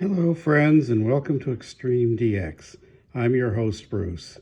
Hello friends, and welcome to Extreme DX. I'm your host Bruce.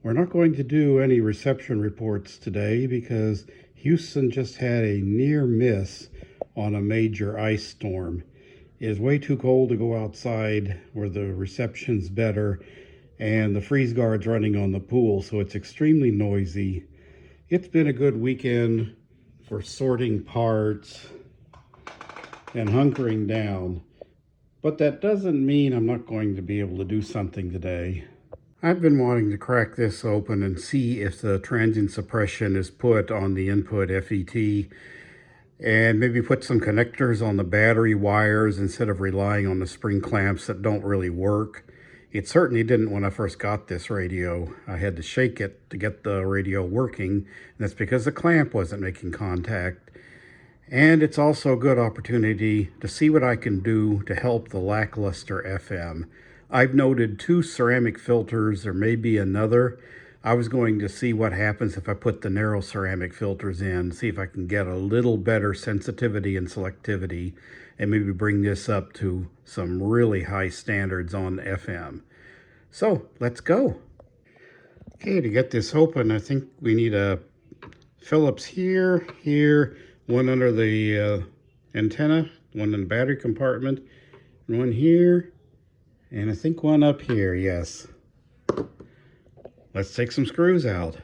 We're not going to do any reception reports today because Houston just had a near miss on a major ice storm. It is way too cold to go outside where the reception's better, and the freeze guard's running on the pool, so it's extremely noisy. It's been a good weekend for sorting parts and hunkering down. But that doesn't mean I'm not going to be able to do something today. I've been wanting to crack this open and see if the transient suppression is put on the input FET and maybe put some connectors on the battery wires instead of relying on the spring clamps that don't really work. It certainly didn't when I first got this radio. I had to shake it to get the radio working, and that's because the clamp wasn't making contact. And it's also a good opportunity to see what I can do to help the lackluster FM. I've noted 2 ceramic filters, there may be another. I was going to see what happens if I put the narrow ceramic filters in, see if I can get a little better sensitivity and selectivity, and maybe bring this up to some really high standards on FM. So let's go. Okay, to get this open, I think we need a Phillips here, one under the antenna, one in the battery compartment, and one here, and I think one up here, yes. Let's take some screws out.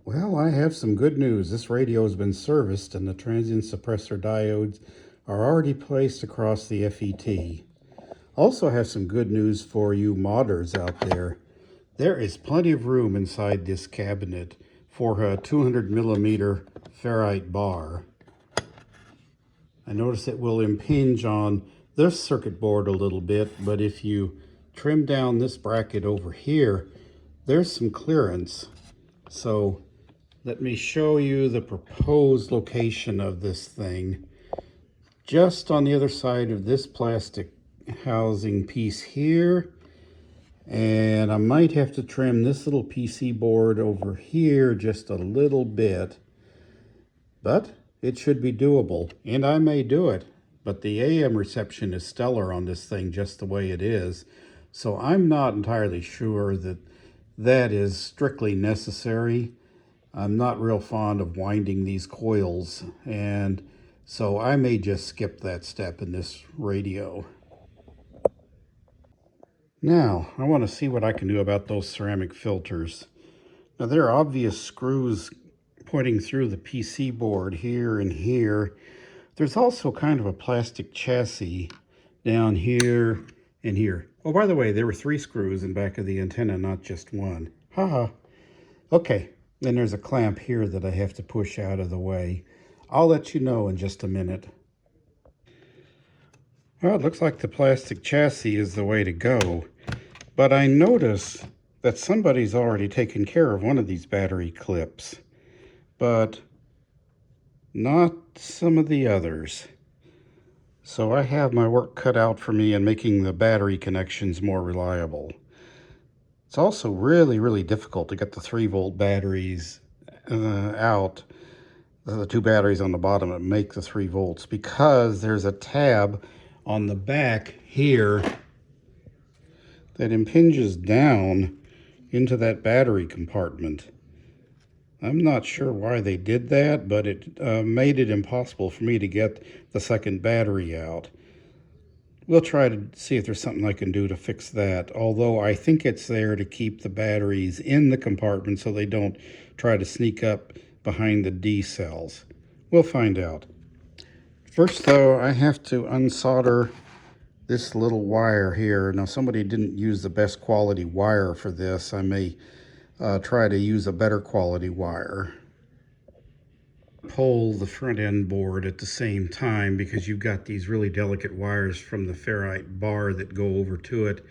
Well, I have some good news. This radio has been serviced and the transient suppressor diodes are already placed across the FET. Also have some good news for you modders out there. There is plenty of room inside this cabinet for a 200 millimeter ferrite bar. I notice it will impinge on this circuit board a little bit, but if you trim down this bracket over here, there's some clearance. So let me show you the proposed location of this thing. Just on the other side of this plastic housing piece here, and I might have to trim this little PC board over here just a little bit, but it should be doable, and I may do it. But the AM reception is stellar on this thing just the way it is, so I'm not entirely sure that that is strictly necessary. I'm not real fond of winding these coils, and so I may just skip that step in this radio. Now, I want to see what I can do about those ceramic filters. Now, there are obvious screws pointing through the PC board here and here. There's also kind of a plastic chassis down here and here. Oh, by the way, there were 3 screws in back of the antenna, not just one. Haha. Okay, then there's a clamp here that I have to push out of the way. I'll let you know in just a minute. Well, it looks like the plastic chassis is the way to go. But I notice that somebody's already taken care of one of these battery clips, but not some of the others. So I have my work cut out for me in making the battery connections more reliable. It's also really difficult to get the 3-volt batteries out, the 2 batteries on the bottom that make the 3 volts, because there's a tab on the back here that impinges down into that battery compartment. I'm not sure why they did that, but it made it impossible for me to get the second battery out. We'll try to see if there's something I can do to fix that, although I think it's there to keep the batteries in the compartment so they don't try to sneak up behind the D cells. We'll find out. First, though, I have to unsolder this little wire here. Now, somebody didn't use the best quality wire for this. I may try to use a better quality wire. Pull the front end board at the same time because you've got these really delicate wires from the ferrite bar that go over to it.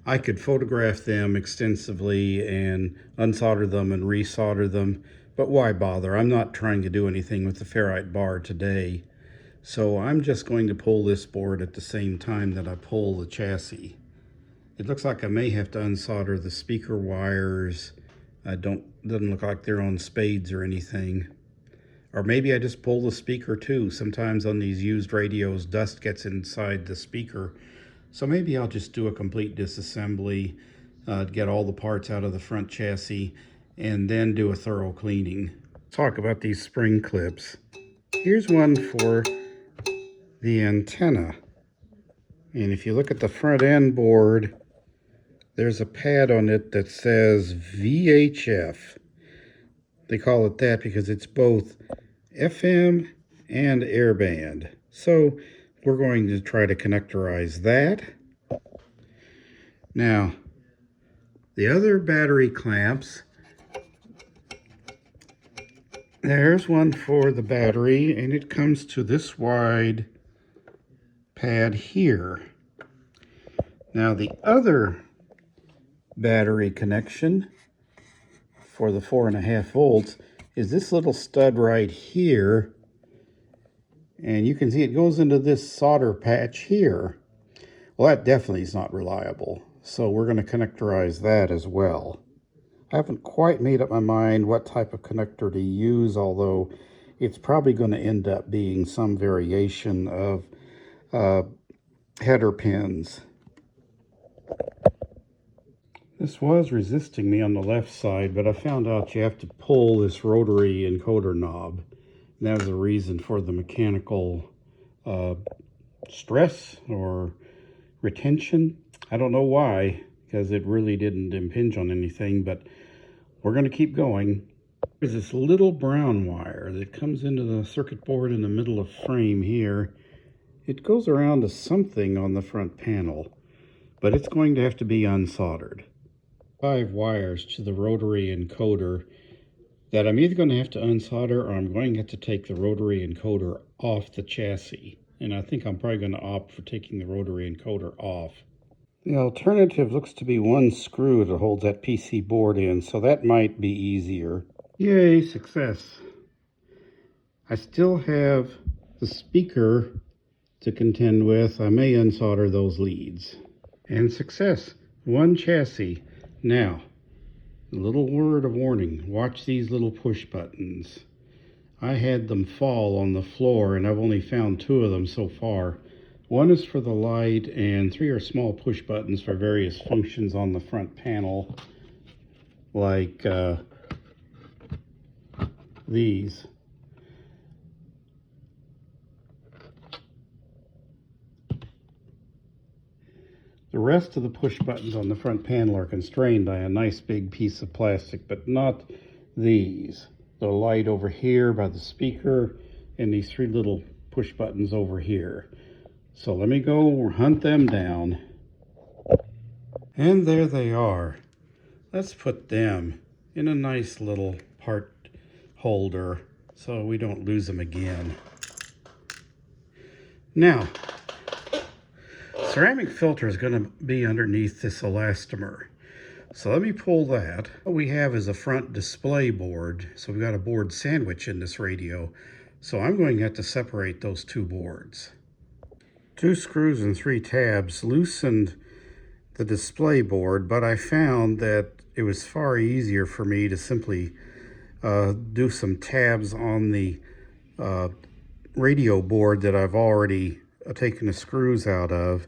I could photograph them extensively and unsolder them and resolder them, but why bother? I'm not trying to do anything with the ferrite bar today. So I'm just going to pull this board at the same time that I pull the chassis. It looks like I may have to unsolder the speaker wires. Doesn't look like they're on spades or anything. Or maybe I just pull the speaker too. Sometimes on these used radios, dust gets inside the speaker, So maybe I'll just do a complete disassembly, get all the parts out of the front chassis, and then do a thorough cleaning. Talk about these spring clips. Here's one for the antenna. And if you look at the front end board, there's a pad on it that says VHF. They call it that because it's both FM and airband. So we're going to try to connectorize that. Now, the other battery clamps, there's one for the battery, and it comes to this wide pad here. Now the other battery connection for the 4.5 volts is this little stud right here, and you can see it goes into this solder patch here. Well, that definitely is not reliable, so we're going to connectorize that as well. I haven't quite made up my mind what type of connector to use, although it's probably going to end up being some variation of header pins. This was resisting me on the left side, but I found out you have to pull this rotary encoder knob. And that was the reason for the mechanical stress or retention. I don't know why, because it really didn't impinge on anything, but we're going to keep going. There's this little brown wire that comes into the circuit board in the middle of frame here. It goes around to something on the front panel, but it's going to have to be unsoldered. 5 wires to the rotary encoder that I'm either going to have to unsolder or I'm going to have to take the rotary encoder off the chassis. And I think I'm probably going to opt for taking the rotary encoder off. The alternative looks to be one screw that holds that PC board in, so that might be easier. Yay, success. I still have the speaker to contend with. I may unsolder those leads. And success. One chassis. Now, a little word of warning. Watch these little push buttons. I had them fall on the floor, and I've only found 2 of them so far. One is for the light, and 3 are small push buttons for various functions on the front panel, like these. The rest of the push buttons on the front panel are constrained by a nice big piece of plastic, but not these. The light over here by the speaker, and these 3 little push buttons over here. So let me go hunt them down. And there they are. Let's put them in a nice little part holder so we don't lose them again. Now, ceramic filter is going to be underneath this elastomer. So let me pull that. What we have is a front display board. So we've got a board sandwich in this radio. So I'm going to have to separate those 2 boards. 2 screws and 3 tabs loosened the display board, but I found that it was far easier for me to simply do some tabs on the radio board that I've already taken the screws out of,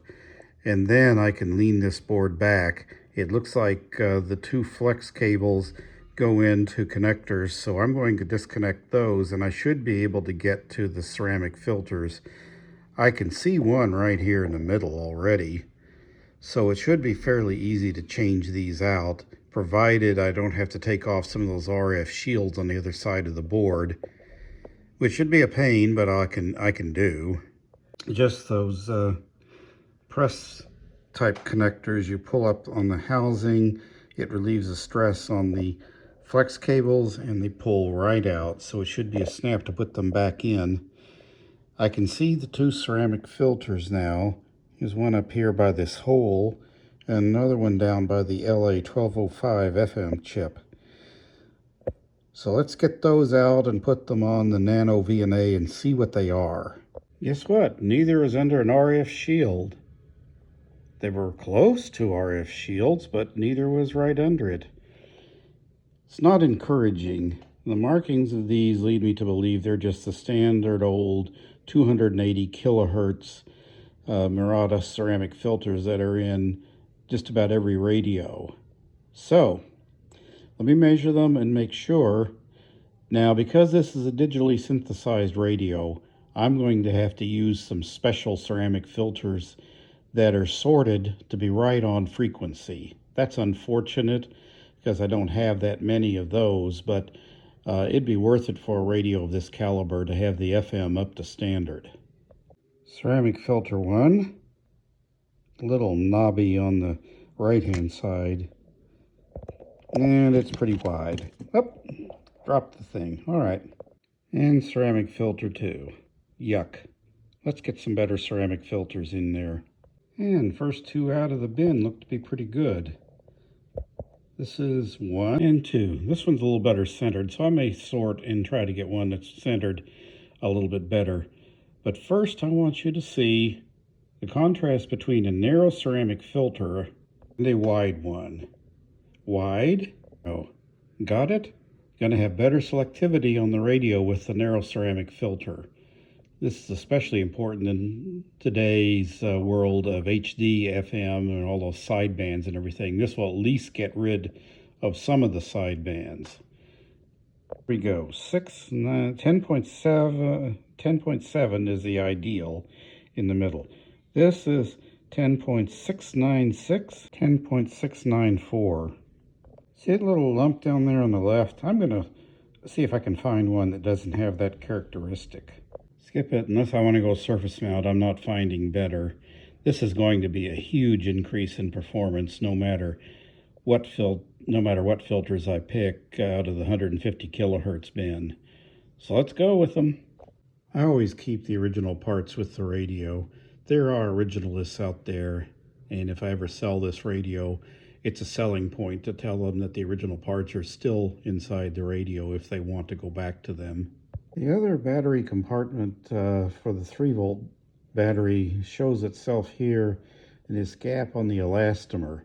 and then I can lean this board back. It looks like the 2 flex cables go into connectors, so I'm going to disconnect those, and I should be able to get to the ceramic filters. I can see one right here in the middle already, so it should be fairly easy to change these out, provided I don't have to take off some of those RF shields on the other side of the board, which should be a pain, but I can do. Just those press type connectors you pull up on the housing. It relieves the stress on the flex cables, and they pull right out, so it should be a snap to put them back in. I can see the 2 ceramic filters now. There's one up here by this hole, and another one down by the LA1205 FM chip. So let's get those out and put them on the Nano VNA and see what they are. Guess what? Neither is under an RF shield. They were close to RF shields, but neither was right under it. It's not encouraging. The markings of these lead me to believe they're just the standard old 280 kilohertz Murata ceramic filters that are in just about every radio. So let me measure them and make sure. Now, because this is a digitally synthesized radio, I'm going to have to use some special ceramic filters that are sorted to be right on frequency. That's unfortunate because I don't have that many of those, but it'd be worth it for a radio of this caliber to have the FM up to standard. Ceramic filter 1, a little knobby on the right-hand side, and it's pretty wide. Oh, dropped the thing. All right. And ceramic filter 2. Yuck. Let's get some better ceramic filters in there. And first two out of the bin look to be pretty good. This is 1 and 2. This one's a little better centered, so I may sort and try to get one that's centered a little bit better. But first I want you to see the contrast between a narrow ceramic filter and a wide one. Wide? Oh, got it? Going to have better selectivity on the radio with the narrow ceramic filter. This is especially important in today's world of HD, FM, and all those sidebands and everything. This will at least get rid of some of the sidebands. Here we go. 10.7 is the ideal in the middle. This is 10.696, 10.694. See that little lump down there on the left? I'm going to see if I can find one that doesn't have that characteristic. Skip it, unless I want to go surface mount. I'm not finding better. This is going to be a huge increase in performance no matter what filters I pick out of the 150 kilohertz bin. So let's go with them. I always keep the original parts with the radio. There are originalists out there, and if I ever sell this radio, it's a selling point to tell them that the original parts are still inside the radio if they want to go back to them. The other battery compartment for the 3-volt battery shows itself here in this gap on the elastomer.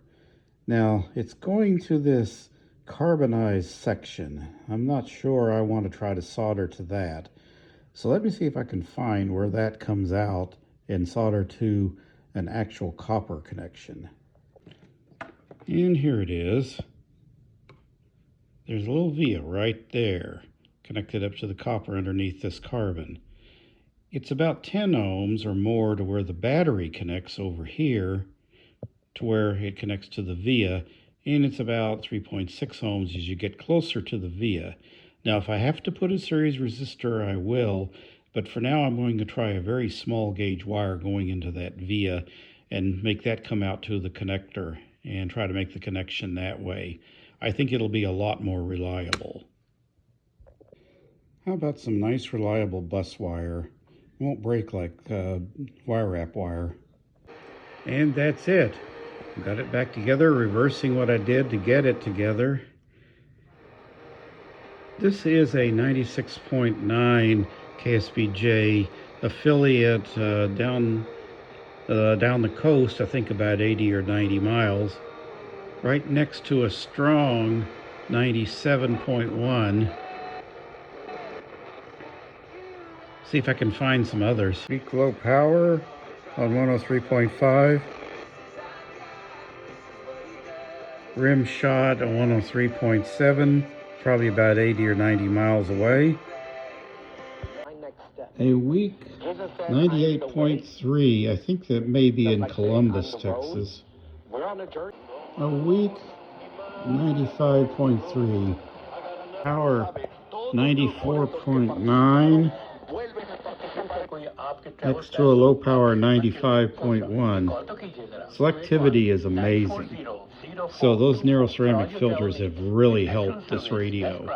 Now, it's going to this carbonized section. I'm not sure I want to try to solder to that. So let me see if I can find where that comes out and solder to an actual copper connection. And here it is. There's a little via right there, connected up to the copper underneath this carbon. It's about 10 ohms or more to where the battery connects over here to where it connects to the via, and it's about 3.6 ohms as you get closer to the via. Now, if I have to put a series resistor, I will, but for now I'm going to try a very small gauge wire going into that via and make that come out to the connector and try to make the connection that way. I think it'll be a lot more reliable. How about some nice reliable bus wire? It won't break like wire wrap wire. And that's it. Got it back together, reversing what I did to get it together. This is a 96.9 KSBJ affiliate down the coast, I think about 80 or 90 miles, right next to a strong 97.1. See if I can find some others. Peak low power on 103.5. Rim shot on 103.7, probably about 80 or 90 miles away. A weak 98.3, I think that may be in Columbus, Texas. A weak 95.3. Power 94.9. Next to a low power 95.1. Selectivity is amazing. So those narrow ceramic filters have really helped this radio.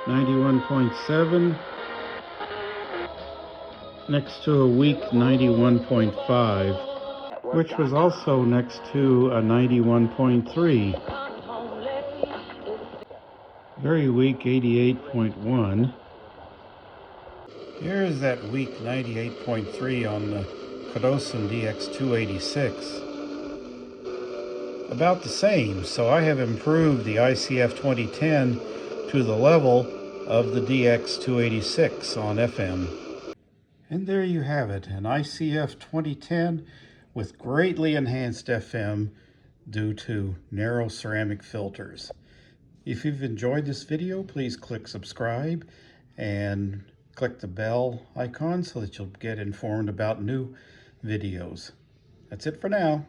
91.7. Next to a weak 91.5, which was also next to a 91.3. Very weak 88.1. Here's that weak 98.3 on the Kodosin DX286. About the same, so I have improved the ICF-2010 to the level of the DX286 on FM. And there you have it, an ICF-2010 with greatly enhanced FM due to narrow ceramic filters. If you've enjoyed this video, please click subscribe and click the bell icon so that you'll get informed about new videos. That's it for now.